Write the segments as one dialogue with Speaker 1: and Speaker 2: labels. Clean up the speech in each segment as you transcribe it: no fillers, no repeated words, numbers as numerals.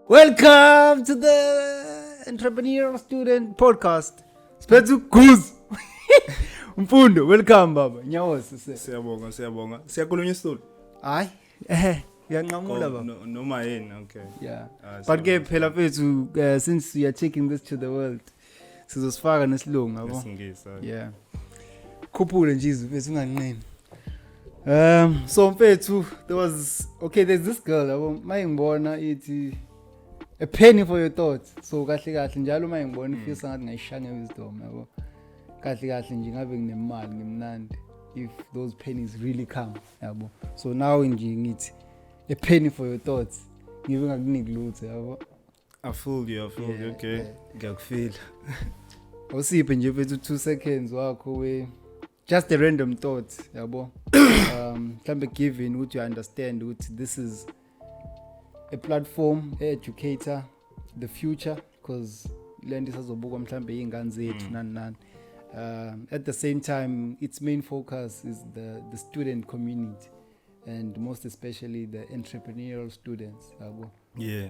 Speaker 1: Welcome to the Entrepreneurial Student podcast. Spethu Goose. MFUNDO, welcome baba. NYAWOSE.
Speaker 2: Siyabonga. Siyakhulunywa isizulu.
Speaker 1: Hayi, ngiyanqamula baba.
Speaker 2: Noma yini, okay.
Speaker 1: Yeah.
Speaker 2: So-
Speaker 1: But ke phela fethu since we are taking this to the world, sizosifaka nesilungu yabo.
Speaker 2: Ngesingisi.
Speaker 1: Yeah. Khuphule nje izwi fethu unganqeni. So mfethu there's this girl yabo mayingibona ithi a penny for your thoughts. So kahle njalo mayingibona ifisa ngathi ngayishanga wisdom yabo. Kahle nje ngabe nginemali ngimnandi if those pennies really come yabo. So now nje ngithi a penny for your thoughts. Ngibe ngakuniki lutho yabo.
Speaker 2: I feel you, okay. Ngiyakufeel.
Speaker 1: Awusiphe nje mfethu 2 seconds wakho we just a random thought yabo. Mhlambe given ukuthi you understand ukuthi this is a platform, educator, the future, because lento isazobukwa mhlambe ingane zethu nani. At the same time, its main focus is the student community, and most especially the entrepreneurial students.
Speaker 2: Yeah.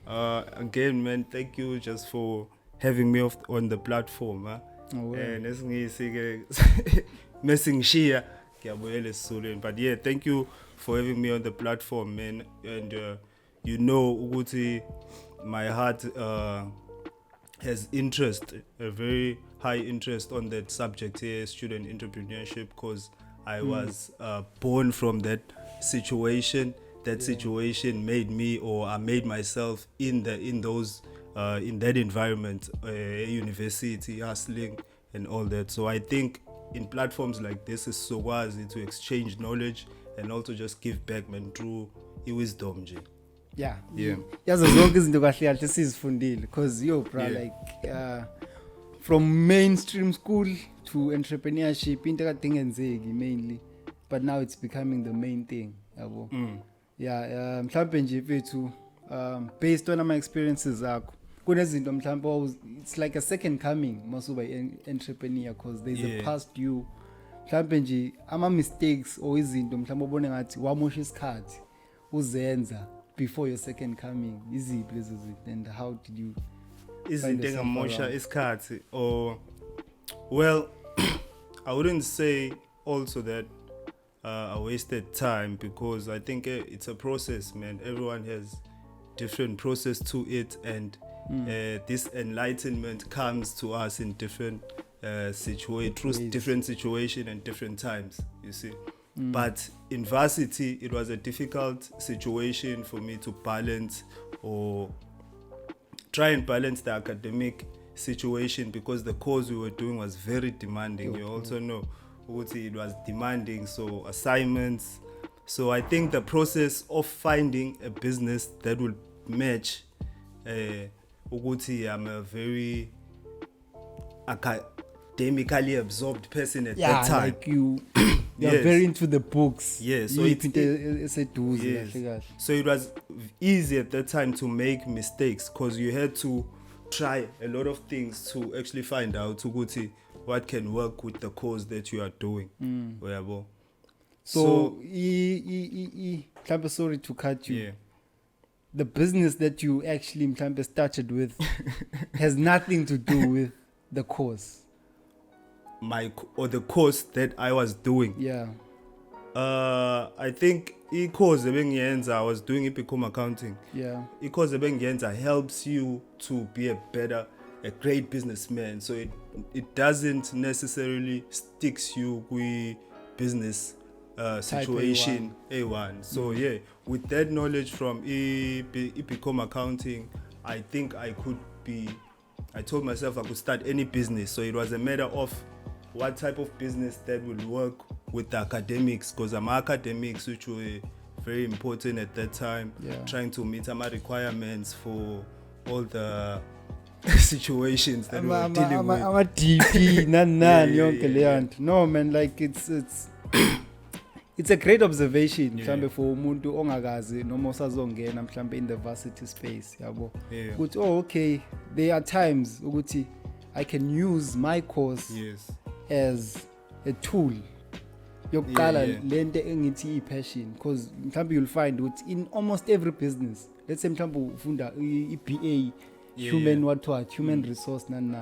Speaker 2: Again, man, thank you just for having me on the platform.
Speaker 1: Oh, well.
Speaker 2: And esingisi mesingishia ngiyabuyela esisolweni. But yeah, thank you for having me on the platform, man. And you know ukuthi my heart has interest, a very high interest on that subject here, student entrepreneurship, because I was born from that situation. That situation made me, or I made myself in that environment, university, hustling, and all that. So I think in platforms like this is so easy to exchange knowledge and also just give back, man, through wisdom.
Speaker 1: Yeah.
Speaker 2: Yeah.
Speaker 1: Yazo zonke izinto kahle kahle sizifundile because like from mainstream school to entrepreneurship into kade ingenzeki mainly, but now it's becoming the main thing yabo. Yeah, mhlambe nje mfethu based on my experiences zakho kunezinto mhlambe it's like a second coming masuba entrepreneur because there's a past you mhlambe nje ama mistakes or izinto mhlambe ubone ngathi wamosha isikhathi uzenza before your second coming iziphi lezo zinto and how did you
Speaker 2: izinto engamosha isikhathi? Or well, I wouldn't say also that I wasted time, because I think it's a process, man. Everyone has different process to it, and this enlightenment comes to us in different different situation and different times, you see. But in varsity, it was a difficult situation for me to balance or try and balance the academic situation, because the course we were doing was very demanding. You also know it was demanding, so assignments. So I think the process of finding a business that will match I'm a very academically absorbed person at that time.
Speaker 1: Like you're very into the books.
Speaker 2: Yeah, so so it was easy at that time to make mistakes, because you had to try a lot of things to actually find out what can work with the course that you are doing.
Speaker 1: So sorry to cut you.
Speaker 2: Yeah.
Speaker 1: The business that you actually started with has nothing to do with the course.
Speaker 2: The course that I was doing.
Speaker 1: Yeah.
Speaker 2: I think course I was doing Epicom accounting.
Speaker 1: Yeah.
Speaker 2: Course helps you to be a great businessman. So it doesn't necessarily sticks you with business situation A1. So with that knowledge from Epicom accounting, I think I told myself I could start any business. So it was a matter of what type of business that will work with the academics, because I'm academics, which were very important at that time, trying to meet my requirements for all the situations that we were dealing with.
Speaker 1: I'm a DP, No man, like it's a great observation mhlambe for umuntu ongakazi noma osazongena mhlambe in the varsity space yabo. Ukuthi okay, there are times ukuthi I can use my course as a tool yokuqala
Speaker 2: Yeah.
Speaker 1: lento engithi passion, because mhlawumbe you'll find ukuthi in almost every business, let's say mhlawumbe ufunda i-BA human what human resource nani.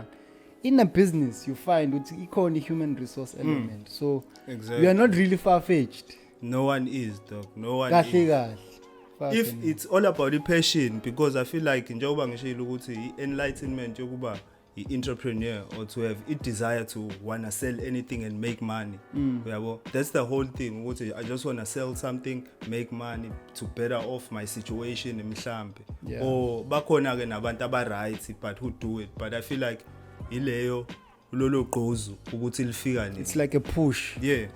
Speaker 1: In a business you find ukuthi ikhona i-human resource element, so
Speaker 2: Exactly.
Speaker 1: we are not really far-fetched.
Speaker 2: No one is, dog. No one
Speaker 1: Kahle
Speaker 2: is.
Speaker 1: kahle.
Speaker 2: If it's all about the passion, because I feel like njengoba ngishilo ukuthi enlightenment yokuba i-entrepreneur or to have a desire to wanna sell anything and make money. Yabo, that's the whole thing. Ukuthi I just wanna sell something, make money to better off my situation mhlambe.
Speaker 1: Yeah.
Speaker 2: Or bakhona ke nabantu aba-right but who do it. But I feel like ileyo lolo gqozu ukuthi lifika nini.
Speaker 1: it's like a push.
Speaker 2: Yeah.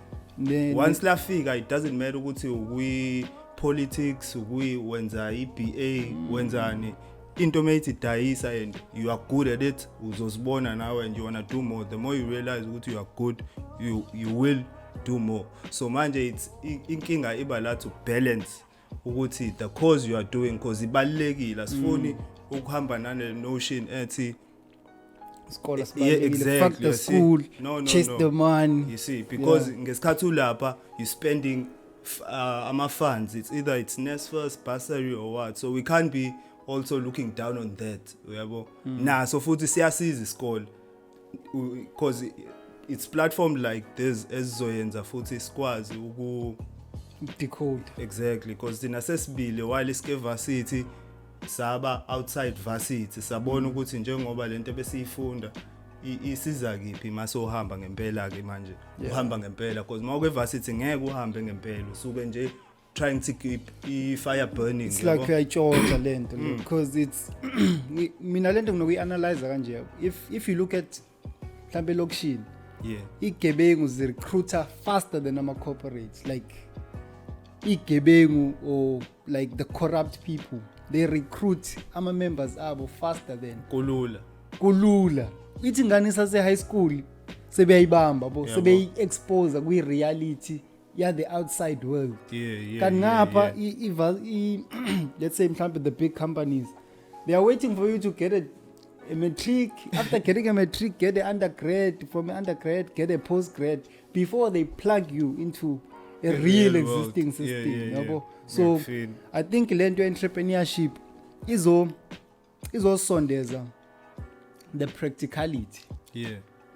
Speaker 2: Once lafika, it doesn't matter ukuthi ukwi politics, ukwi wenza i-BA, wenzani into methi dayisa and you are good at it, uzosibona nawe and you wanna do more. The more you realize ukuthi you are good, you will do more. So manje it's inkinga iba la to balance ukuthi the cause you are doing, because ibalekile asifuni ukuhamba nane notion ethi
Speaker 1: Scholar,
Speaker 2: yeah, exactly.
Speaker 1: fuck the school, chase the money.
Speaker 2: You see, because ngesikhathi ulapha you spending ama-funds, it's NSFAS, bursary or what, so we can't be also looking down on that, uyabo. So futhi siyasiza isikole because it's platform like this ezizoyenza futhi sikwazi uku
Speaker 1: decode.
Speaker 2: Exactly, because thina sesibile while iske varsity saba outside varsity sabona ukuthi njengoba lento besiyifunda isiza kiphi maso uhamba ngempela ke manje uhamba ngempela, because mawuke varsity ngeke uhambe ngempela usuke nje trying to keep i-fire burning.
Speaker 1: It's like uyayitshotsha lento because it's mina lento nginokuyi-analyze kanje. If you look at mhlambe lokishini, igebengu zi-recruiter faster than ama-corporates, like igebengu or like the corrupt people, they recruit ama-members abo faster than kulula. Ithi ngane sase-high school sebeyayibamba bo, sebeyi-expose kwi-reality ya the outside world. Kanti ngapha let's say mhlawumbe the big companies, they are waiting for you to get a matric. After getting a matric, get an undergrad, from an undergrad get a postgrad before they plug you into a real existing system. So I think lento entrepreneurship izosondeza the practicality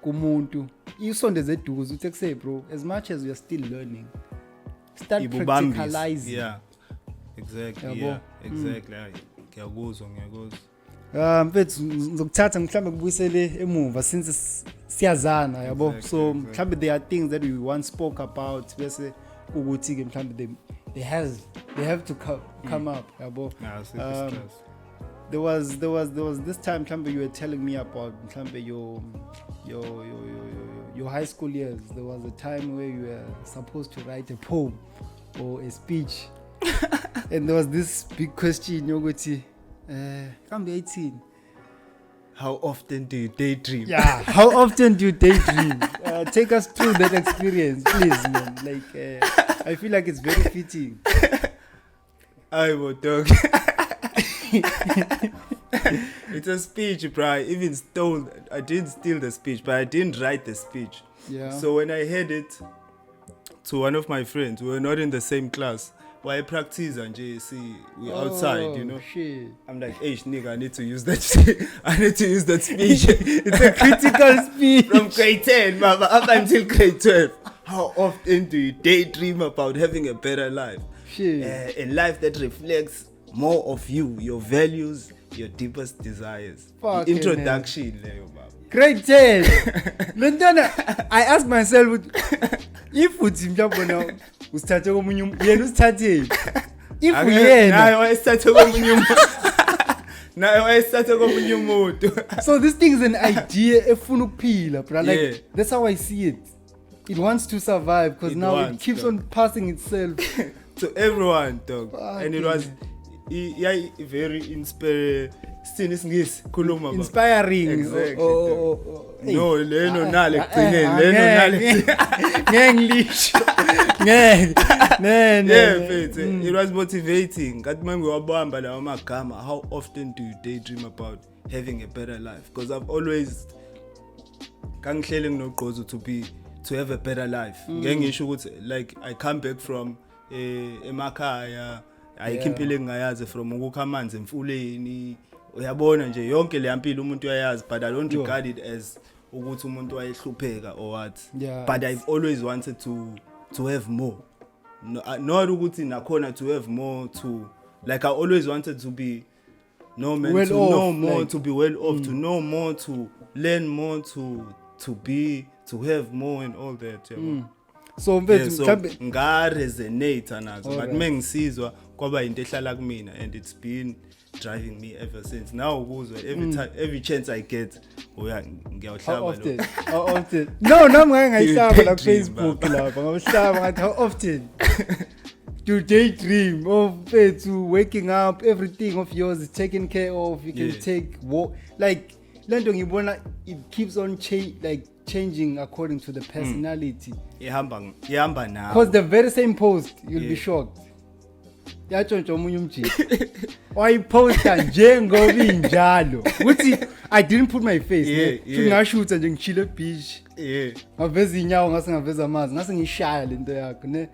Speaker 1: kumuntu, isondeze eduze uthi say bro, as much as you are still learning, start practicalizing.
Speaker 2: Exactly. Ngiyakuzwa.
Speaker 1: Mfethu ngizokuthatha mhlambe kubuyisele emuva since siyazana yabo. So mhlambe there are things that we once spoke about bese ukuthi ke mhlambe they have to come up yabo. There was this time mhlambe you were telling me about mhlambe your high school years. There was a time where you were supposed to write a poem or a speech and there was this big question yokuthi come 18,
Speaker 2: how often do you daydream?
Speaker 1: How often do you daydream? Take us through that experience, please, man. Like I feel like it's very fitting.
Speaker 2: I will talk. It's a speech, bro. I didn't steal the speech, but I didn't write the speech. So when I heard it to one of my friends, we were not in the same class. Why practice and JC? We outside, you know.
Speaker 1: Shit.
Speaker 2: I'm like, hey, nigga, I need to use that. I need to use that speech.
Speaker 1: It's a critical speech
Speaker 2: from grade 10, mama, up until grade 12. How often do you daydream about having a better life?
Speaker 1: Shit.
Speaker 2: A life that reflects more of you, your values, your deepest desires.
Speaker 1: Fuck
Speaker 2: introduction,
Speaker 1: grade 10. Lentana, I ask myself, if uthi mhlawumbe now usithathe komunye yena usithathe, if uyena
Speaker 2: naye wayesithathe komunye umuntu.
Speaker 1: So this thing is an idea efuna ukuphila, bro. Like that's how I see it. It wants to survive because now it keeps on passing itself
Speaker 2: to everyone, dog. And it was very inspiring.
Speaker 1: Inspiring.
Speaker 2: Exactly.
Speaker 1: No,
Speaker 2: leno nale kugcineni,
Speaker 1: English.
Speaker 2: It was motivating. Kathi manje wabamba lawo magama. How often do you daydream about having a better life? Because I've always kangihlele nginogqozo to have a better life. Ngengisho ukuthi like I come back from emakhaya ayikho impilo engayazi from ukukha amanzi emfuleni uyabona nje yonke le mpilo umuntu uyayazi, but I don't regard it as ukuthi umuntu wayehlupheka or what. But I've always wanted to have more. Not ukuthi nakhona to have more, to like I always wanted to be to know more, like, to be well off, to know more, to learn more, to have more and all that.
Speaker 1: So
Speaker 2: nga resonate nazo, but mengisizwa kwaba into ehlala kumina, and it's been driving me ever since. Now ukuzwa every chance I get ngiyawhlaba lo.
Speaker 1: How often? No, ngayihlaba la Facebook lapha. Ngawuhlaba ngathi how often? To daydream of to waking up, everything of yours is taken care of. You can take walk, like lento ngibona it keeps on changing according to the personality.
Speaker 2: Ihamba now.
Speaker 1: Because the very same post, you'll be shocked. Yatshontsha omunye umjiji. Wayiposta njengoba injalo. Uthi I didn't put my face. Ngashutha nje ngichile beach. Ngaveza inyawo ngase ngaveza amazi, ngase ngishaya lento yakho ne.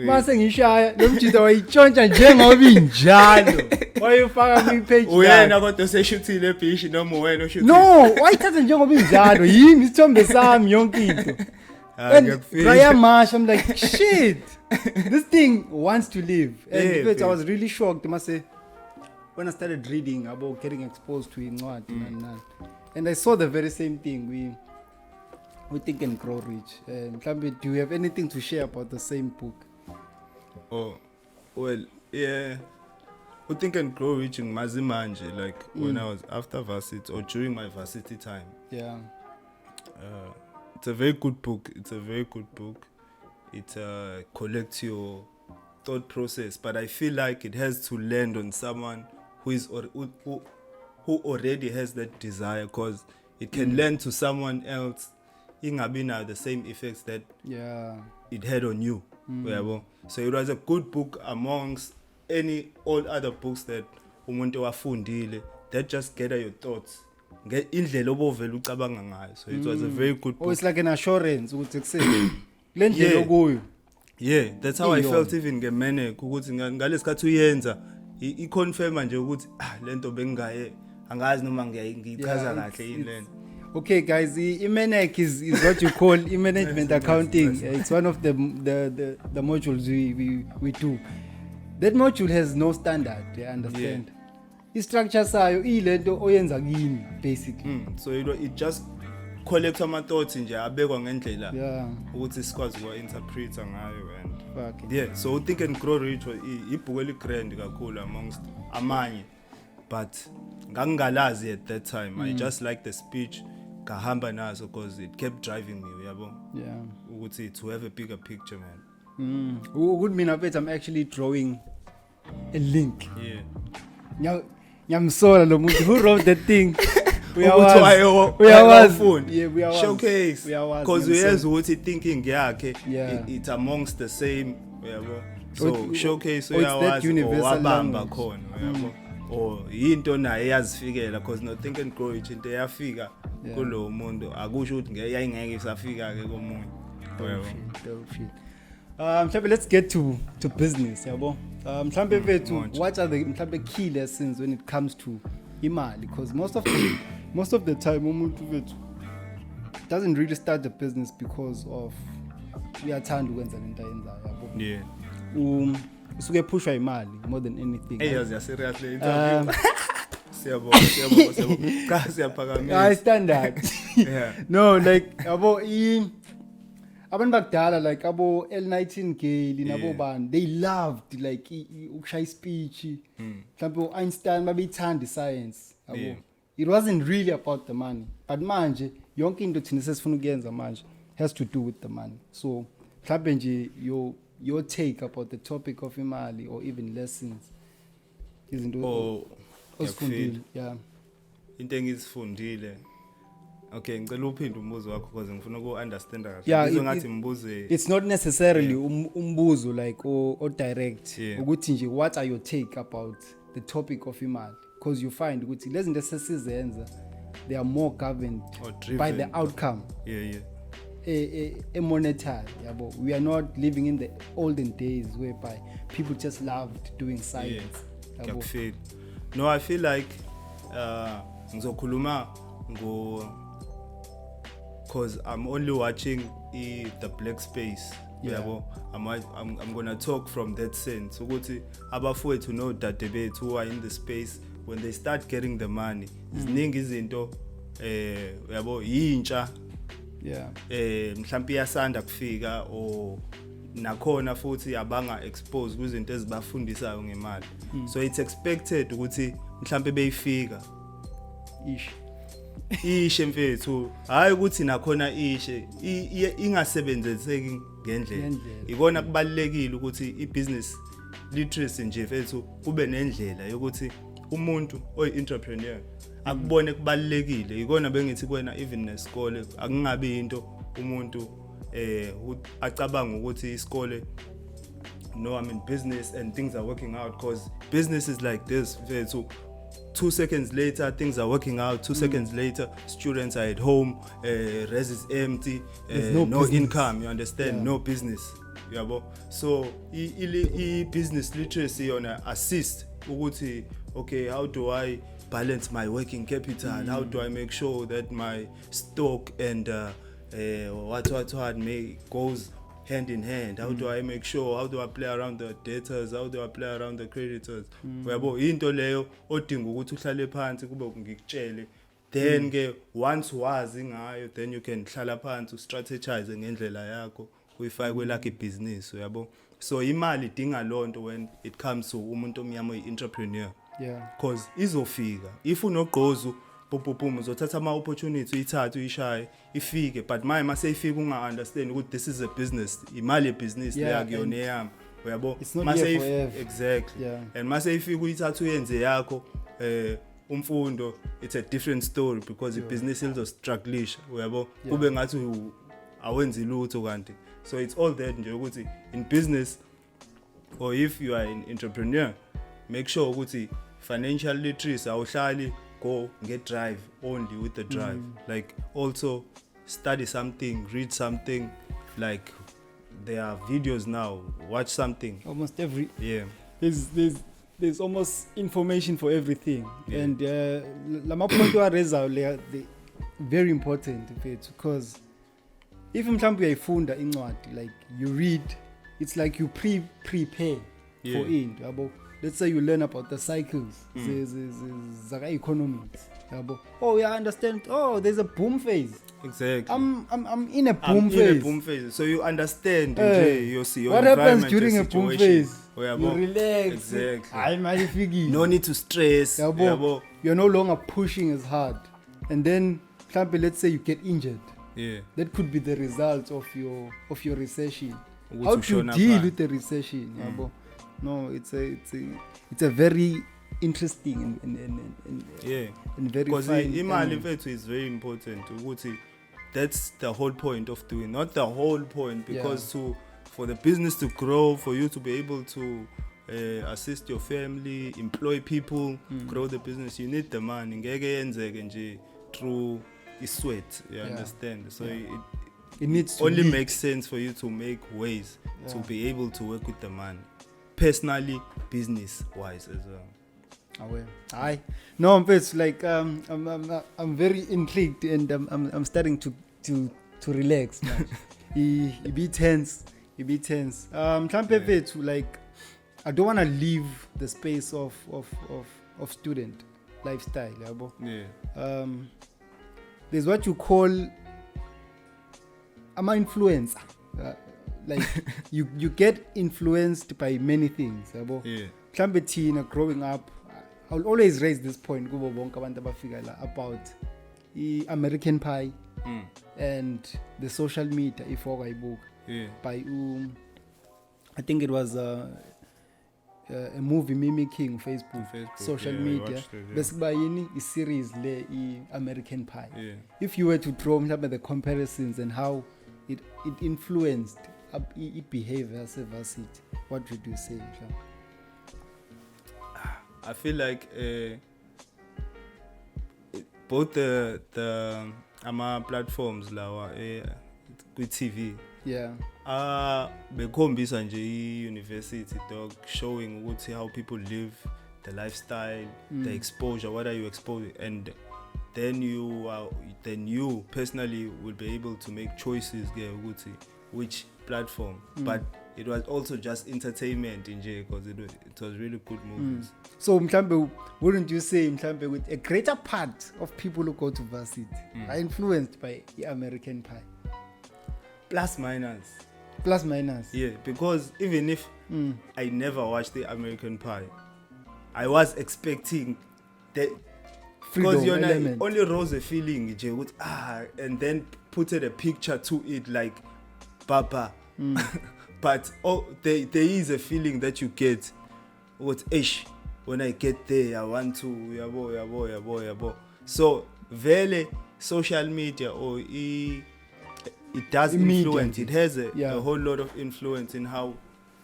Speaker 1: Mase ngishaya lo mjiji wayitshontsha njengoba injalo. Wayifaka kwi page.
Speaker 2: Uyena kodwa seshuthile beach noma wena oshuthile.
Speaker 1: No, wayithatha njengoba injalo. Yimi isithombe sami yonke into. And I'm like, shit, this thing wants to live. And I was really shocked, I must say, when I started reading about getting exposed to NYAWOSE and I saw the very same thing. We Think and Grow Rich. And do you have anything to share about the same book?
Speaker 2: Oh, well, yeah. We Think and Grow Rich in Mazimanje, like when I was after varsity or during my varsity time.
Speaker 1: Yeah.
Speaker 2: It's a very good book. It collects your thought process, but I feel like it has to land on someone who already has that desire, because it can lend to someone else. Ingabina the same effects that it had on you. So it was a good book amongst all other books that umuntu wafundile that just gather your thoughts. Indlela obovela ucabanga ngayo. So it was a very good book.
Speaker 1: Oh, it's like an assurance ukuthi kuseni le ndlela okuyo.
Speaker 2: Yeah, that's how I felt even ngemene ukuthi ngalesikhathi uyenza iconfirma nje ukuthi lento bengaye angazi noma ngiyichaza kahle ilento.
Speaker 1: Okay guys, Imenek is what you call management accounting. It's one of the modules we do. That module has no standard, I understand.
Speaker 2: Yeah.
Speaker 1: Structure sayo ilento oyenza kini basically.
Speaker 2: So it just collects ama thoughts nje abekwa ngendlela ukuthi sikwazi ukwa-interpreta ngayo and so Think and Grow Rich ibhuku eligrand kakhulu amongst amanye, but ngangalazi at that time. I just liked the speech kahamba naso because it kept driving me, uyabo. Ukuthi to have a bigger picture, man.
Speaker 1: Good mina bet I'm actually drawing a link. Nyamsola lo muntu who wrote that thing. We are
Speaker 2: showcase because we has ukuthi thinking yakhe it's amongst the same, so showcase uyawazi wabamba khona, or into naye yazifikela, because no Think and Grow Rich into yafika kulo muntu akusho ukuthi ngeke isafika ke komunye.
Speaker 1: Let's get to business, yabo. What are the key lessons when it comes to imali? Because most of the time umuntu doesn't really start the business because of uyathanda ukwenza lento ayenzayo, yabo. Usuke pushwa imali more than anything.
Speaker 2: Seriously interview. Siyabonga.
Speaker 1: I stand that. No, like yabo abantu bakudala like abo L19 nabo bani, they loved like ukushaya speech. Mhlawumbe Einstein babeyithanda science, yabo. It wasn't really about the money, but manje yonke into thina sesifuna ukuyenza manje has to do with the money. So mhlawumbe nje your take about the topic of imali or even lessons izinto osifundile.
Speaker 2: Into engizifundile. Okay, ngicela uphinde umbuzo wakho because ngifuna uku-understand kahle. Ngathi mbuze.
Speaker 1: It's not necessarily umbuzo like or direct. Ukuthi nje what are your take about the topic of imali? Because you find ukuthi lezi zinto sesizenza they are more governed by the outcome. a monetary, yabo. We are not living in the olden days whereby people just loved doing science.
Speaker 2: Yabo. No, I feel like ngizokhuluma because I'm only watching the black space. Yabo. I'm gonna talk from that sense. Ukuthi abafowethu no dadebethu who are in the space, when they start getting the money, ziningi izinto yabo yintsha mhlawumbe iyasanda kufika or nakhona futhi abanga expose kwizinto ezibafundisayo ngemali. So it's expected ukuthi mhlawumbe beyifika ishe mfethu, hayi ukuthi nakhona ishe ingasebenziseki ngendlela. Ikona kubalekile ukuthi ibusiness literacy nje mfethu kube nendlela yokuthi umuntu oyi-entrepreneur akubone kubalekile. Ikona bengithi kuwena even nesikole akungabi into umuntu acabanga ukuthi isikole, no, I'm in business and things are working out, because business is like this mfethu. 2 seconds later things are working out, 2 seconds later students are at home, res is empty, no income, you understand, no business, yabo. So business literacy yona assist ukuthi okay, how do I balance my working capital, how do I make sure that my stock and what may goes hand in hand, how do I make sure, how do I play around the debtors, how do I play around the creditors. Uyabo into leyo odinga ukuthi uhlale phansi kube ngikutshele, then ke once wazi ngayo then you can hlala phansi strategize ngendlela yakho uyifake kwelakhe business, uyabo. So imali idinga lonto when it comes to umuntu omnyama oyi-entrepreneur, because izofika if unogqozu pum uzothatha ama opportunity uyithatha uyishaye ifike, but mase ifika unga understand ukuthi this is a business, imali ye business leyakuyona eyami, uyabo.
Speaker 1: Mase
Speaker 2: exactly, and mase ifika uyithatha uyenze yakho umfundo, it's a different story because the business izo struggleish, uyabo, kube ngathi awenzi lutho kanti. So it's all that nje ukuthi in business, or if you are an entrepreneur, make sure ukuthi financial literacy awuhlali go get drive only with the drive, like also study something, read something, like there are videos now, watch something.
Speaker 1: Almost every there's almost information for everything, and lama point wa raise they very important because if mhlawumbe uyayifunda incwadi, like you read, it's like you prepare for it, yabo. Let's say you learn about the cycles, the economics, yabo. Oh, you understand. Oh, there's a boom phase.
Speaker 2: Exactly.
Speaker 1: I'm in a boom phase.
Speaker 2: In a boom phase. So you understand. You see your
Speaker 1: what happens during a boom phase? You relax.
Speaker 2: Exactly. No need to stress.
Speaker 1: Yabo. You're no longer pushing as hard. And then, let's say you get injured. That could be the result of your recession. How to deal with the recession, yabo. No, it's a very interesting and very
Speaker 2: because
Speaker 1: fine.
Speaker 2: Imali mfethu is very important. That's the whole point of doing, not the whole point, because for the business to grow, for you to be able to assist your family, employ people, grow the business, you need the money. Ngeke yenzeke nje through sweat, you understand? So it needs to only makes sense for you to make ways to be able to work with the money. Personally, business wise as well.
Speaker 1: No, it's like I'm very intrigued and I'm starting to relax. It be tense. Like I don't want to leave the space of student lifestyle, yabo. There's what you call I'm an influencer. Like you get influenced by many things, yabo. Mhlambe thina growing up, I'll always raise this point kubo bonke abantu abafika la about American Pie and the social media ifoko ayibuka by I think it was a movie mimicking Facebook social media bese kuba yini I series le American Pie. If you were to draw the comparisons and how it influenced behavior as a varsity, what would you say?
Speaker 2: I feel like both the platforms lawa TV.
Speaker 1: Yeah.
Speaker 2: Bekhombisa nje i-university dog, showing ukuthi how people live, the lifestyle, the exposure, what are you exposing, and then you personally will be able to make choices ukuthi which platform. But it was also just entertainment nje, because it was really good movies.
Speaker 1: So mhlambe, wouldn't you say mhlambe with a greater part of people who go to varsity are influenced by the American Pie?
Speaker 2: Plus minus.
Speaker 1: Yeah,
Speaker 2: because even if I never watched the American Pie, I was expecting that, because you know, only rose a feeling and then put a picture to it like Papa. But there is a feeling that you get when I get there I want to yabo. So vele social media or it does influence. It has a whole lot of influence in how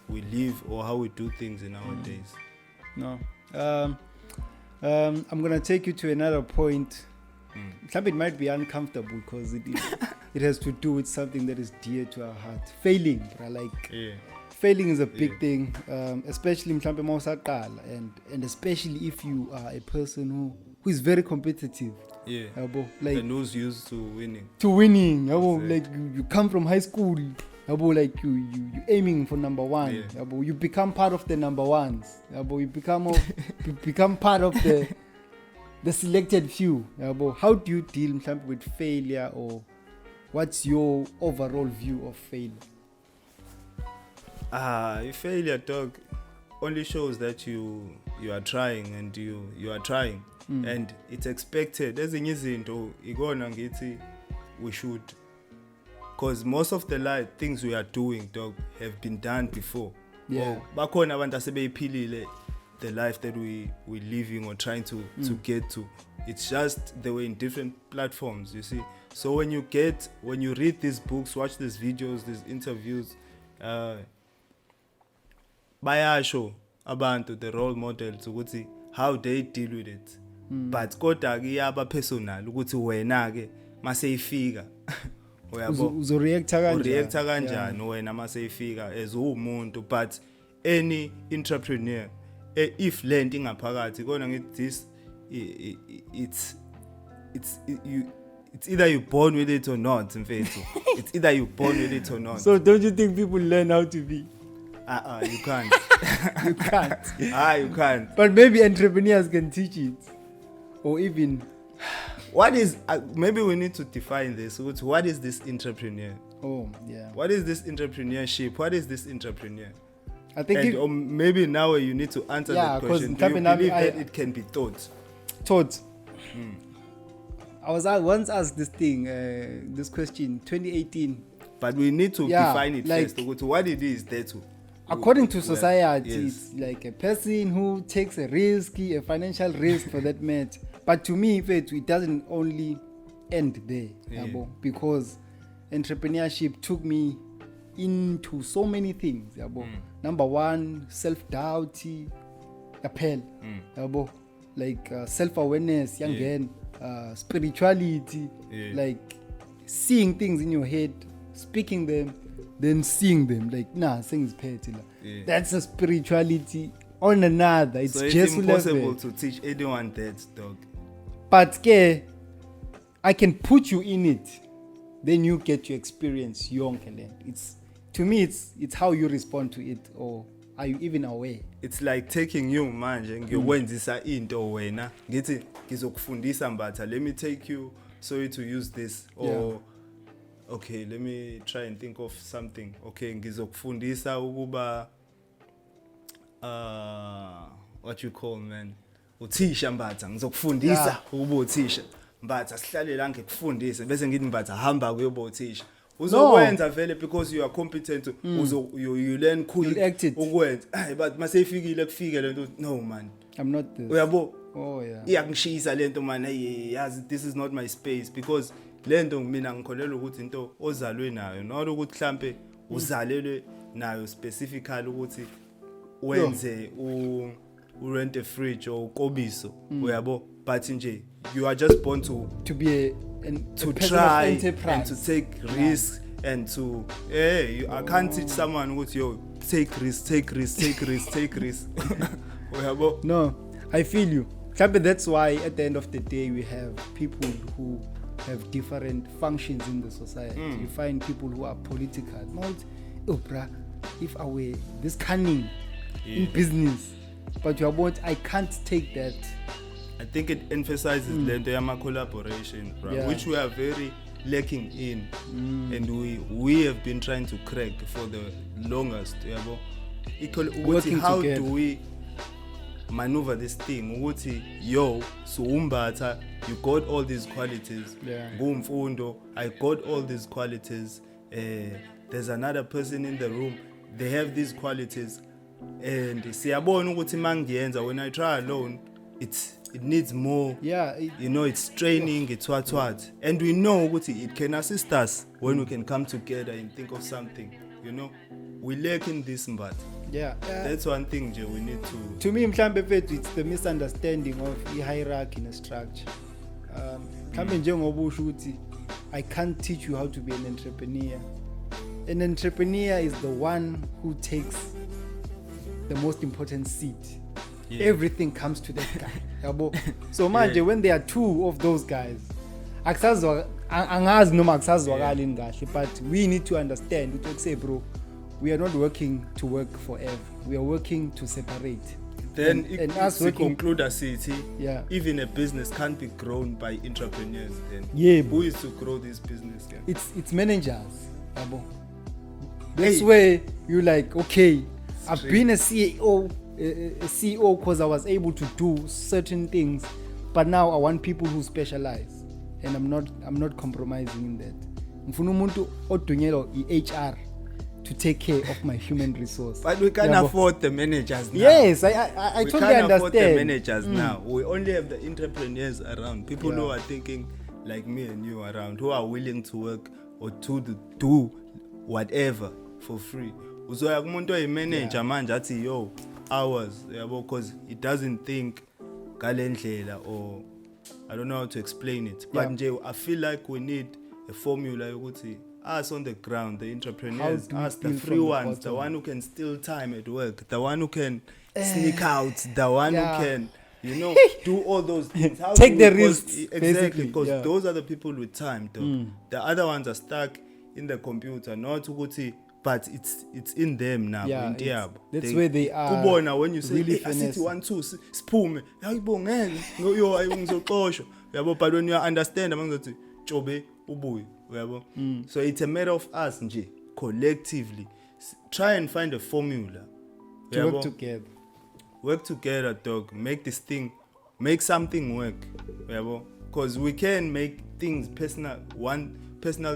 Speaker 2: we live or how we do things in our days.
Speaker 1: No. I'm gonna take you to another point. Something might be uncomfortable because it has to do with something that is dear to our heart. Failing, failing is a big thing, especially mhlambe mawusaqala, and especially if you are a person who is very competitive.
Speaker 2: Yeah.
Speaker 1: Like,
Speaker 2: and who's used to winning.
Speaker 1: Like you come from high school. Like you aiming for number one. You become part of the number ones. You become part of the selected few. How do you deal with failure, or what's your overall view of failure?
Speaker 2: Failure, dog, only shows that you are trying, and you are trying, and it's expected. Ezinye izinto ikona ngithi we should, because most of the things we are doing, dog, have been done before. Bakhona abantu asebeyiphilile the life that we living or trying to get to. It's just they were in different platforms, you see. So when you read these books, watch these videos, these interviews, bayasho abantu, the role models, ukuthi how they deal with it. But kodwa ke yaba personal ukuthi wena ke mase ifika uyabo
Speaker 1: uzoreacta
Speaker 2: kanjani wena mase ifika as umuntu. But any entrepreneur, if land ingaphakathi kona ngithi it's either you born with it or not, mfethu. It's either you born with it or not.
Speaker 1: So don't you think people learn how to be?
Speaker 2: You can't.
Speaker 1: You can't.
Speaker 2: You can't.
Speaker 1: But maybe entrepreneurs can teach it, or even.
Speaker 2: What is? Maybe we need to define this. What is this entrepreneur?
Speaker 1: Oh yeah.
Speaker 2: What is this entrepreneurship? What is this entrepreneur?
Speaker 1: I think.
Speaker 2: Or maybe now you need to answer that question. Do you believe that it can be taught?
Speaker 1: Taught. I once asked this question, 2018.
Speaker 2: But we need to define it first. What it is there to.
Speaker 1: According to society, it's like a person who takes a financial risk for that matter. But to me, it doesn't only end there, because entrepreneurship took me into so many things. Number one, self-doubt, like self-awareness, spirituality, like seeing things in your head, speaking them, then seeing them. Like, things petty. That's a spirituality on another. It's
Speaker 2: so
Speaker 1: just
Speaker 2: impossible to teach anyone that, dog.
Speaker 1: But I can put you in it, then you get to experience your own talent. To me, it's how you respond to it, or are you even aware?
Speaker 2: It's like taking you manje ngiyokwenzisa into wena ngithi ngizokufundisa mbatha, let me take you so to use this, or okay, let me try and think of something. Okay, ngizokufundisa ukuba what you call, man, uthisha mbatha, ngizokufundisa ukuba uthisha mbatha, sihlale la ngikufundise bese ngithi mbatha hamba kuyoba uthisha. Uzokwenza vele because you are competent. You learn cool ukwenza. But mase ifikile kufike lento, no man,
Speaker 1: I'm not this.
Speaker 2: Uyabo?
Speaker 1: Oh yeah.
Speaker 2: Iyangishisa lento man, yazi this is not my space, because lento mina ngikholelwa ukuthi into ozalwe nayo, not ukuthi mhlambe uzalelwe nayo specifically ukuthi wenze rent a fridge or ukobiso, uyabo, but nje you are just born to
Speaker 1: be to
Speaker 2: try
Speaker 1: and
Speaker 2: to take risks and to I can't teach someone what yo take risk.
Speaker 1: No, I feel you. That's why at the end of the day we have people who have different functions in the society. You find people who are political. Not, if I were this cunning in business, but you are what I can't take that.
Speaker 2: I think it emphasizes the collaboration, which we are very lacking in, and we have been trying to crack for the longest. How do we maneuver this thing? Yo, so umbata, you got all these qualities. MFUNDO, I got all these qualities. There's another person in the room, they have these qualities, and siyabona ukuthi mangiyenza when I try alone, it needs more. It's training, it's what, and we know it can assist us when we can come together and think of something. We lack in this, but that's one thing we need to
Speaker 1: me it's the misunderstanding of the hierarchy in a structure. I can't teach you how to be an entrepreneur. An entrepreneur is the one who takes the most important seat. Everything comes to that guy. So manje when there are two of those guys, but we need to understand, we say, bro, we are not working to work forever. We are working to separate.
Speaker 2: Then and us to conclude a city, even a business can't be grown by entrepreneurs. Then who is to grow this business?
Speaker 1: It's managers. That's where you're like, okay, I've been a CEO because I was able to do certain things, but now I want people who specialize, and I'm not compromising in that. Ngifuna umuntu odunyelwa HR to take care of my human resource.
Speaker 2: But we can't afford the managers now.
Speaker 1: Yes, I totally understand. We can't afford
Speaker 2: the managers now. We only have the entrepreneurs around. People who are thinking like me and you around, who are willing to work or to do whatever for free. So umuntu oyi manager manje athi yo hours because he doesn't think kalendlela, or I don't know how to explain it. But I feel like we need a formula yokuthi us on the ground, the entrepreneurs, us the free ones, the one who can steal time at work, the one who can sneak out, the one who can, do all those things.
Speaker 1: Take the risks.
Speaker 2: Exactly, because those are the people with time, though. The other ones are stuck in the computer, not ukuthi, but it's in them now.
Speaker 1: That's where they are.
Speaker 2: Kubona when you say, really hey, 1 2 sphume, but when you understand, chobe ubuye. So it's a matter of us collectively try and find a formula
Speaker 1: to
Speaker 2: work together, dog. Make something work, because we can make things personal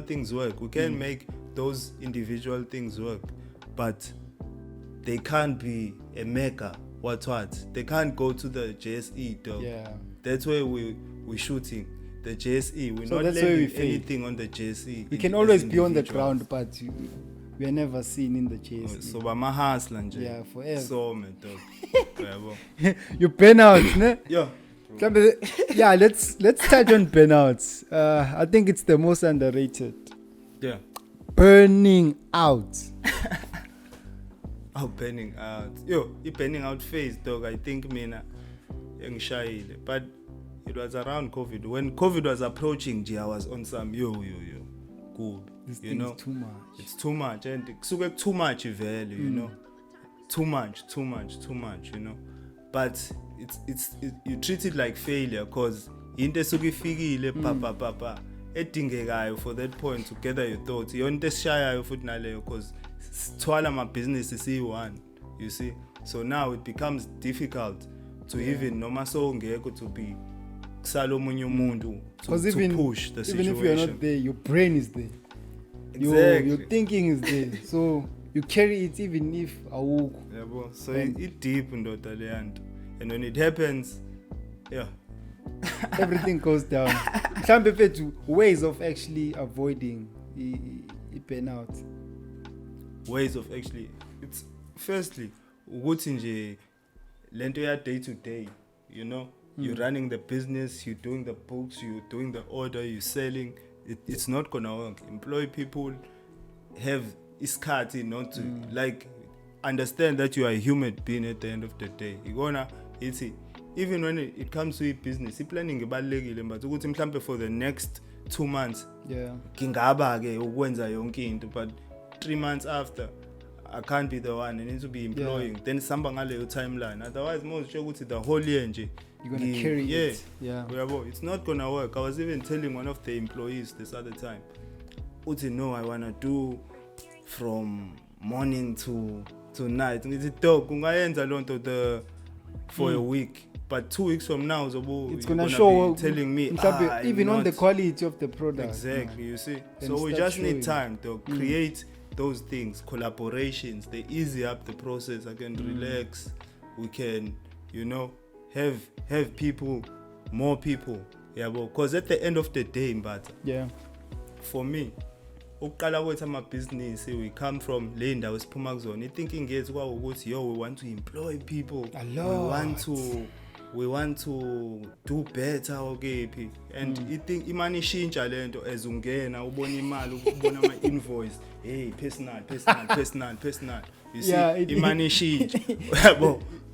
Speaker 2: things work. We can make those individual things work, but they can't be a maker. What they can't go to the JSE, dog. That's where we're shooting. The JSE, we're not learning anything on the JSE.
Speaker 1: We can always be on the ground, but we are never seen in the JSE.
Speaker 2: So I'm a hustler,
Speaker 1: forever.
Speaker 2: So man, dog.
Speaker 1: You burn out, ne?
Speaker 2: Yeah.
Speaker 1: Let's touch on burnouts. I think it's the most underrated.
Speaker 2: Yeah.
Speaker 1: Burning out.
Speaker 2: Burning out. The burning out phase, dog. I think mina ngishayile, but it was around COVID. When COVID was approaching, I was on some cool.
Speaker 1: This thing is too much.
Speaker 2: It's too much, and it's too much value, too much, But it's you treat it like failure, because into esukifikile papa edingekayo for that point to gather your thoughts. Yonto eshayayo futhi naleyo, because sithwala my business is you see. So now it becomes difficult to even noma so ngeke to be kusalomunye umuntu to push the situation.
Speaker 1: Even if you are not there, your brain is there.
Speaker 2: Exactly.
Speaker 1: Your thinking is there. So you carry it even if awukho.
Speaker 2: So it deep ndoda le yanto. And when it happens,
Speaker 1: everything goes down. Mhlambe fethu ways of actually avoiding burnout.
Speaker 2: Ways of actually, it's firstly ukuthi nje lento ya day to day, you're running the business, you're doing the books, you're doing the order, you're selling. It's not gonna work. Employ people, have iskati not to like understand that you are a human being at the end of the day. It's even when it comes to business, planning ngebalekile but ukuthi mhlambe for the next 2 months ngingaba ke ukwenza yonke into, but 3 months after I can't be the one. I need to be employing. Then samba ngaleyo timeline. Otherwise most sure ukuthi the whole year nje
Speaker 1: you're gonna carry it.
Speaker 2: It's not gonna work. I was even telling one of the employees this other time, uthi no, I wanna do from morning to night. Ngithi dog ungayenza lonto for a week, but 2 weeks from now
Speaker 1: it's gonna show
Speaker 2: telling me
Speaker 1: even on the quality of the product.
Speaker 2: Exactly, you see. So we just need time to create those things, collaborations. They easy up the process. I can relax. We can, have people, more people. Because at the end of the day, for me, ukuqala kwethu ama-business, we come from le ndawo esiphuma kuzona. I-thinking yethu kwawukuthi we want to employ people. We want to do better okephi. And imani ishintsha lento as ungena ubona imali, ubona ama-invoice. Hey, personal. You see, imani ishintsha.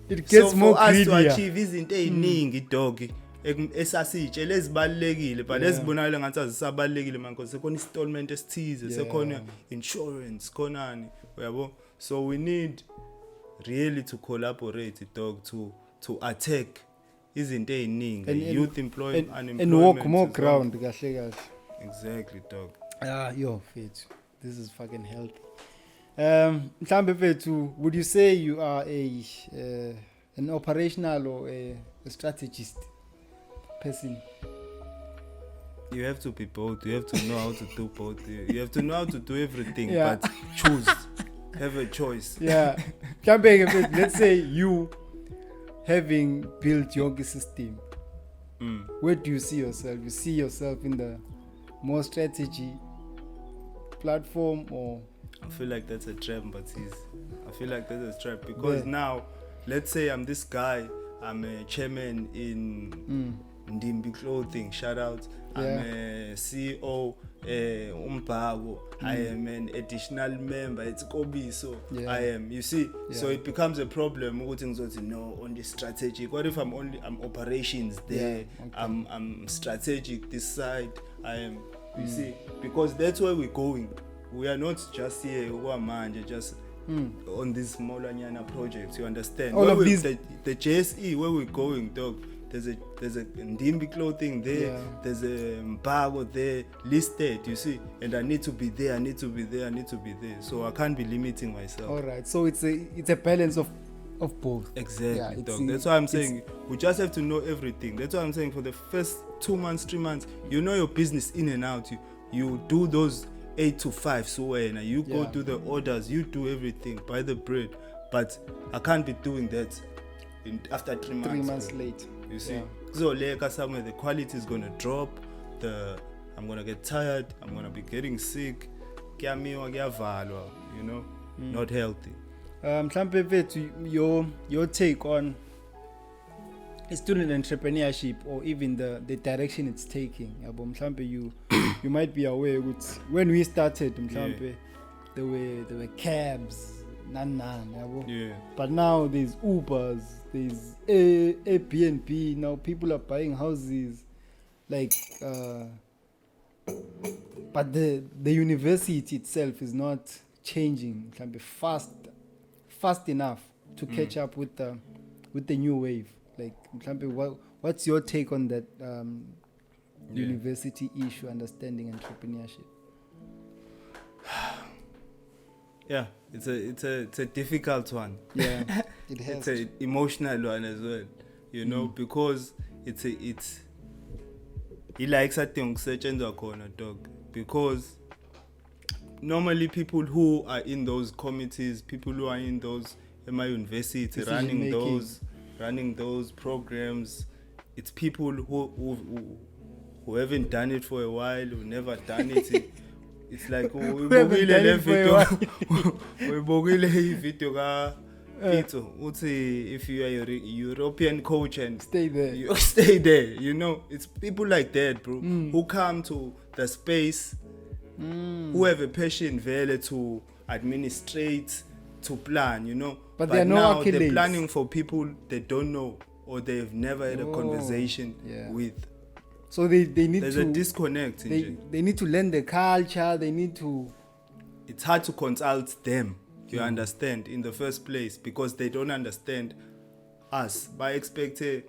Speaker 1: It gets more greedy.
Speaker 2: So for us to achieve izinto eziningi dog esasitshe lezibalekile but lezibonakala ngathi azisabalekile man, because sekhona installment esithize, sekhona insurance khonani, uyabo. So we need really to collaborate dog to attack izinto eziningi, youth employment, unemployment,
Speaker 1: and walk more ground kahle.
Speaker 2: Exactly dog.
Speaker 1: Fit, this is fucking help. Mhlambe Fethu, would you say you are an operational or a strategist person?
Speaker 2: You have to be both. You have to know how to do both. You have to know how to do everything, but choose. Have a choice.
Speaker 1: Let's say you having built your system. Where do you see yourself? You see yourself in the more strategy platform, or?
Speaker 2: I feel like that's a trap, but I feel like that's a trap because now, let's say I'm this guy, I'm a chairman in Ndimbi Clothing, shout out. I'm a CEO, Umpago. I am an additional member, it's Kobiso. I am, you see, so it becomes a problem. On the strategic. What if I'm operations there? I'm strategic this side. I am, you see, because that's where we're going. We are not just here, just on these smaller projects. You understand?
Speaker 1: All of these,
Speaker 2: the JSE, where we're going, dog. There's a Ndimbi Clothing there. There's a Mbago there listed. You see, and I need to be there. So I can't be limiting myself.
Speaker 1: All right. So it's a balance of both.
Speaker 2: Exactly, dog. That's why I'm saying we just have to know everything. That's why I'm saying for the first 2 months, 3 months, you know your business in and out. You do those 8 to 5, so when you go do the orders, you do everything, buy the bread, but I can't be doing that after 3 months.
Speaker 1: 3 months late.
Speaker 2: You see, so later somewhere the quality is gonna drop. I'm gonna get tired. I'm gonna be getting sick. Not healthy.
Speaker 1: Mhlambe Fethu, your take on student entrepreneurship, or even the direction it's taking. Mhlambe you might be aware that when we started, mhlambe there were cabs, but now there's Ubers, there's Airbnb. Now people are buying houses, but the university itself is not changing, mhlambe fast enough to catch up with the new wave. What's your take on that university issue, understanding entrepreneurship?
Speaker 2: It's a difficult one.
Speaker 1: It has.
Speaker 2: It's an emotional one as well, because it's he likes a thing kusetshenzwa khona dog, because normally people who are in those committees, people who are in those university running those programs, it's people who haven't done it for a while, who never done it. It's like we bogile video ka Pito. If you are a European coach and
Speaker 1: stay there,
Speaker 2: you stay there. It's people like that, bro, who come to the space who have a passion vele to administrate, to plan, you know.
Speaker 1: But there are no
Speaker 2: now
Speaker 1: accolades.
Speaker 2: they're planning for people they don't know or they've never had a conversation with.
Speaker 1: So they need
Speaker 2: There's
Speaker 1: to...
Speaker 2: a disconnect.
Speaker 1: They need to learn the culture, they need to...
Speaker 2: It's hard to consult them, you understand, in the first place, because they don't understand us. By expecting,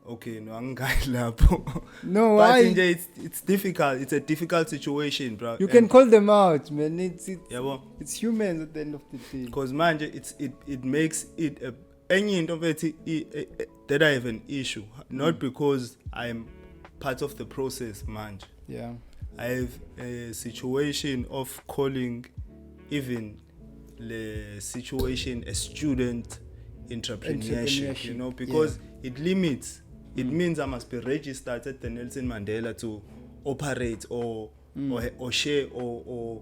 Speaker 2: okay, no,
Speaker 1: no,
Speaker 2: but it's difficult. It's a difficult situation, bro.
Speaker 1: You can call them out, man. It's humans at the end of the day.
Speaker 2: Because man, it makes it any that I have an issue, not because I'm part of the process, man.
Speaker 1: Yeah,
Speaker 2: I have a situation of calling even the situation a student entrepreneurship, you know, because it limits. It means I must be registered at the Nelson Mandela to operate or share or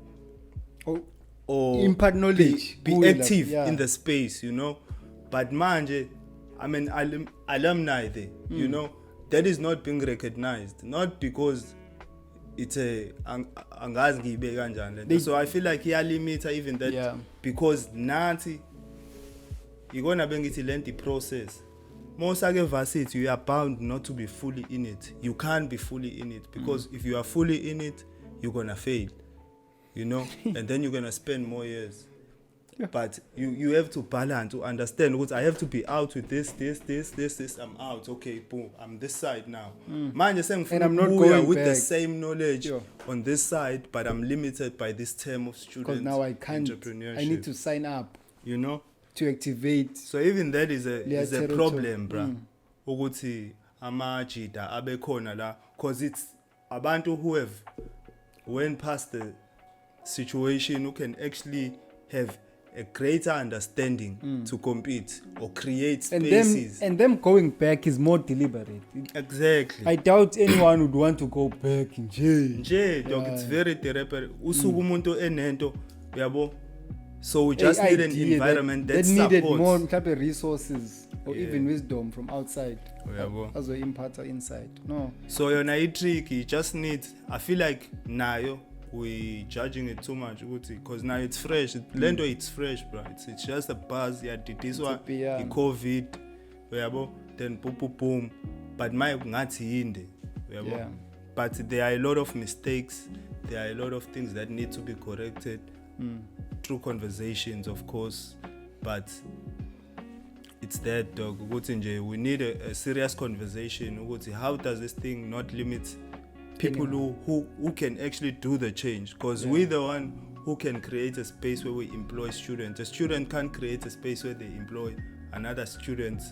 Speaker 1: impart knowledge,
Speaker 2: be active in the space, you know. But manje, I'm an alumni there, you know. That is not being recognized, not because it's a angazi kanjani. So I feel like limit even that because nanti you're gonna bring it in the process. Most varsity, you are bound not to be fully in it. You can't be fully in it because if you are fully in it, you're gonna fail, you know, and then you're gonna spend more years. But you have to balance, to understand what I have to be out with this. I'm out. Okay, boom. I'm this side now. Man, you're saying
Speaker 1: and I'm not going
Speaker 2: with
Speaker 1: back.
Speaker 2: the same knowledge on this side, but I'm limited by this term of student.
Speaker 1: Because now I can't.
Speaker 2: Entrepreneurship.
Speaker 1: I need to sign up.
Speaker 2: You know,
Speaker 1: to activate.
Speaker 2: So even that is a problem, bruh. Ukuthi amajida abekhona la, because it's abantu who have went past the situation who can actually have a greater understanding to compete or create spaces.
Speaker 1: And them going back is more deliberate.
Speaker 2: Exactly.
Speaker 1: I doubt anyone would want to go back.
Speaker 2: Dog, it's very therapeutic. Usuku umuntu enento, yabo. So we just need an environment that
Speaker 1: needed
Speaker 2: supports.
Speaker 1: more type of resources or even wisdom from outside as an imparter inside. No.
Speaker 2: So you're not tricky. You just need. I feel like now we judging it too much because now it's fresh. Lendo it's fresh, bro. It's just a buzz. Yeah, this one, the COVID, then boom. But my ngati inde, but there are a lot of mistakes. There are a lot of things that need to be corrected. Through conversations, of course, but it's that, dog. We need a serious conversation. How does this thing not limit people who can actually do the change? Because we're the one who can create a space where we employ students. A student can't create a space where they employ another student.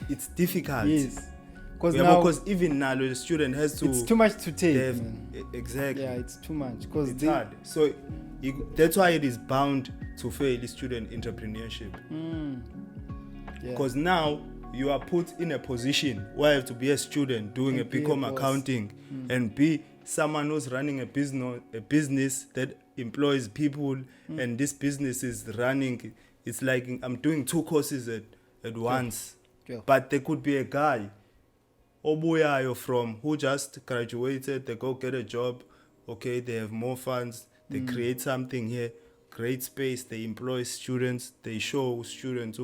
Speaker 2: It's difficult.
Speaker 1: Yes.
Speaker 2: Because even now the student has to.
Speaker 1: It's too much to take.
Speaker 2: Exactly.
Speaker 1: Yeah, it's too much. Because
Speaker 2: it's hard. So that's why it is bound to fail student entrepreneurship. Because now you are put in a position where you have to be a student doing a BCom accounting and be someone who's running a business that employs people, and this business is running. It's like I'm doing 2 courses at once. But there could be a guy obuyayo from who just graduated, they go get a job, okay, they have more funds, they create something here, great space, they employ students, they show students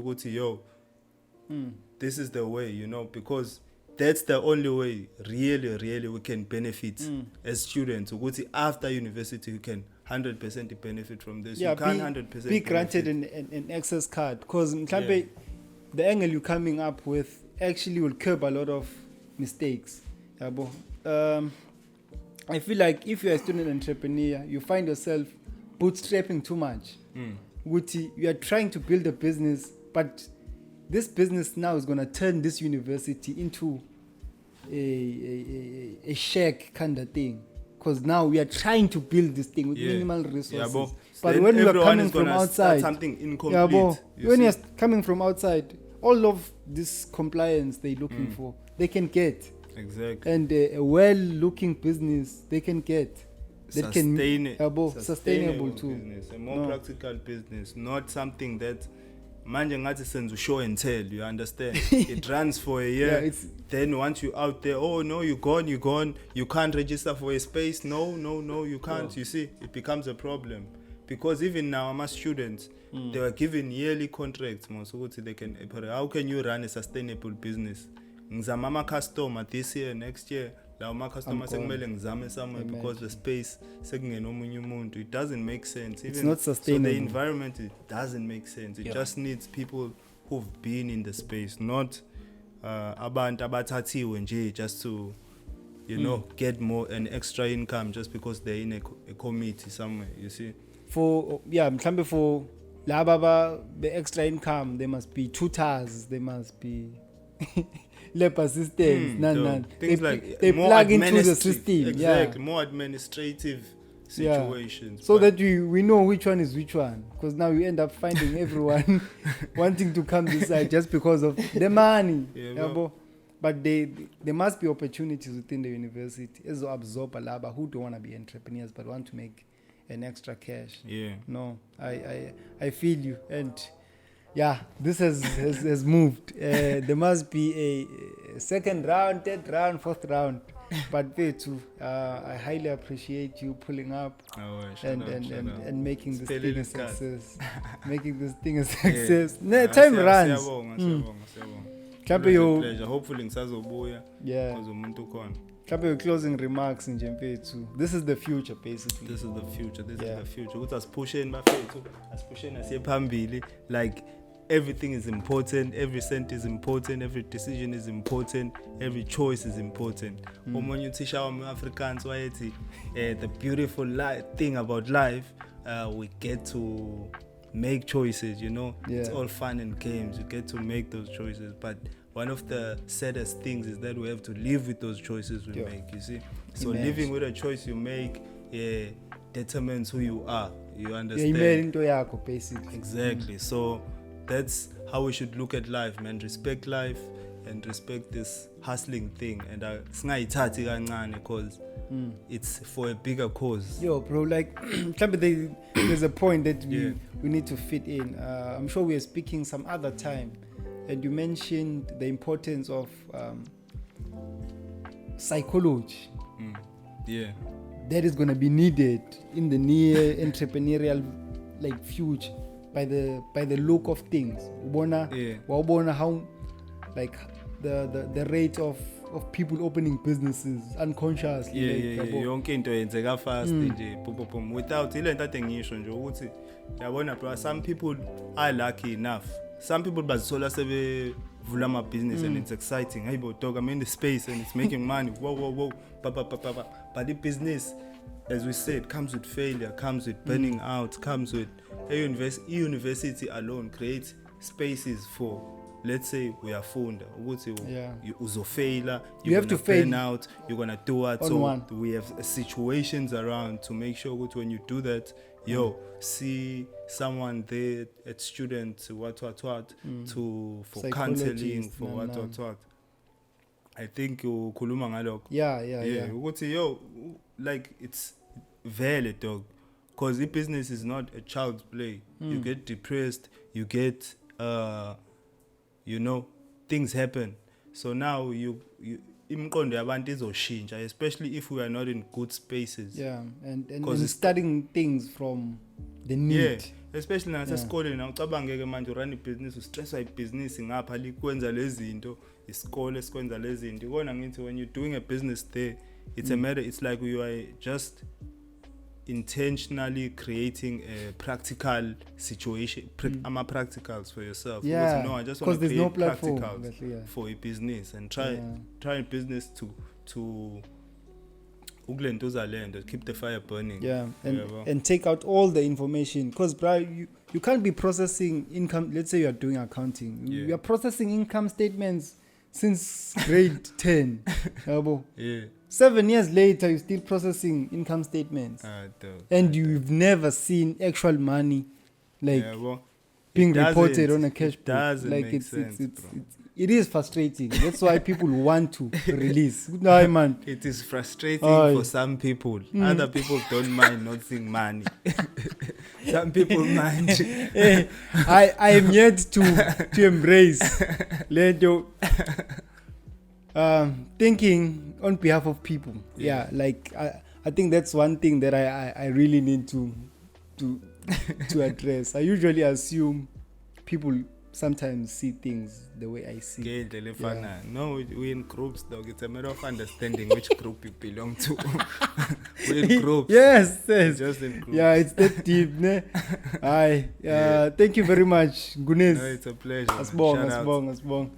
Speaker 2: this is the way, you know, because that's the only way really we can benefit as students. After university you can 100% benefit from this. You can't 100%
Speaker 1: be granted an access card, because the angle you're coming up with actually will curb a lot of mistakes. I feel like if you're a student entrepreneur, you find yourself bootstrapping too much. You are trying to build a business, but this business now is going to turn this university into a shack kind of thing. Because now we are trying to build this thing with minimal resources. But when you are coming from outside,
Speaker 2: something incomplete.
Speaker 1: When you're coming from outside, all of this compliance they're looking for, they can get.
Speaker 2: Exactly.
Speaker 1: And a well-looking business they can get. That
Speaker 2: sustainable
Speaker 1: sustainable too.
Speaker 2: Business, a more practical business, not something that manje ngathi senza show and tell, you understand? It runs for a year.
Speaker 1: Yeah,
Speaker 2: then once you out there, oh no, you're gone, you can't register for a space. No, you can't. You see, it becomes a problem. Because even now, my students, they were given yearly contracts, so they can. How can you run a sustainable business? Ngizama customer this year, next year. Lawo ma customer sekumele ngizame somewhere because the space sekungena omunye umuntu. It doesn't make sense.
Speaker 1: It's not sustainable.
Speaker 2: So the environment, it doesn't make sense. It just needs people who've been in the space, not abantu abathathiwe nje just to, you know, get more an extra income just because they're in a committee somewhere. You see.
Speaker 1: Mhlambe for laba the extra income, there must be tutors, there must be lab assistants,
Speaker 2: things like
Speaker 1: they plug into the system.
Speaker 2: Exactly, more administrative situations.
Speaker 1: So that we know which one is which one. Because now you end up finding everyone wanting to come this side just because of the money. But there must be opportunities within the university as to absorb a lab who don't want to be entrepreneurs but want to make an extra cash. No, I feel you. And this has moved. There must be a second round, third round, fourth round. But I highly appreciate you pulling up and making this thing a success. Making this thing a success. Time runs.
Speaker 2: Pleasure. Hopefully ngisazobuya.
Speaker 1: Your closing remarks in Jempetu. This is the future, basically.
Speaker 2: This is the future. Ukuthi asipusheni bafethu, asipusheni asiphambili. Like everything is important, every cent is important, every decision is important, every choice is important. Omunye uthisha wami Afrikaans wayethi the beautiful thing about life, we get to make choices, you know. It's all fun and games. You get to make those choices, but one of the saddest things is that we have to live with those choices we make, you see. So living with a choice you make determines who you are. You understand?
Speaker 1: Basically.
Speaker 2: Exactly. So that's how we should look at life, man. Respect life and respect this hustling thing. And singayithathi kancane because it's for a bigger cause.
Speaker 1: Yo, bro, like there's a point that we need to fit in. I'm sure we are speaking some other time. And you mentioned the importance of psychology. That is going to be needed in the near entrepreneurial future by the look of things. Wabona how like the rate of people opening businesses unconsciously.
Speaker 2: Yonke into yenzeka fast nje pum without ile nto ade ngisho nje ukuthi yabona bro, some people are lucky enough. Some people bazisola sebevula ama business and it's exciting. Hey bro, dog, I'm in the space and it's making money. Whoa. But the business, as we said, comes with failure, comes with burning out, comes with university alone creates spaces for, let's say we are founder. You uzofela,
Speaker 1: you have to fail
Speaker 2: burn out, you're gonna do what. So we have situations around to make sure when you do that, see someone there at students what for counseling for what. I think ukhuluma ngalokho.
Speaker 1: Yeah.
Speaker 2: Like it's valid, dog, because the business is not a child's play. You get depressed, you get things happen. So now you imqondo yabantu izoshintsha, especially if we are not in good spaces.
Speaker 1: And studying things from the need.
Speaker 2: Especially nasesikoleni na ucabangeke manje run business, ustress business ngapha likwenza lezi zinto, isikole sikwenza lezi zinto. Ikona ngithi when you're doing a business there, it's a matter, it's like you are just intentionally creating a practical situation, practicals for yourself. Because I just want to create practicals for a business and try a business to keep the fire burning.
Speaker 1: And take out all the information, because you can't be processing income. Let's say you are doing accounting, you are processing income statements since grade 10. 7 years later, you're still processing income statements, and you've never seen actual money being reported on a cash book.
Speaker 2: Doesn't make sense,
Speaker 1: it is frustrating. That's why people want to release. No, man.
Speaker 2: It is frustrating for some people. Other people don't mind not seeing money. Some people mind.
Speaker 1: Hey, I am yet to embrace. Let you thinking on behalf of people. Yeah, like I think that's one thing that I really need to address. I usually assume people sometimes see things the way I see.
Speaker 2: Yeah. No, we in groups, dog. It's a matter of understanding which group you belong to. We're in groups.
Speaker 1: Yes.
Speaker 2: Just in groups.
Speaker 1: Yeah, it's that deep, ne? Thank you very much, Gunes.
Speaker 2: No, it's a pleasure.
Speaker 1: Asbong.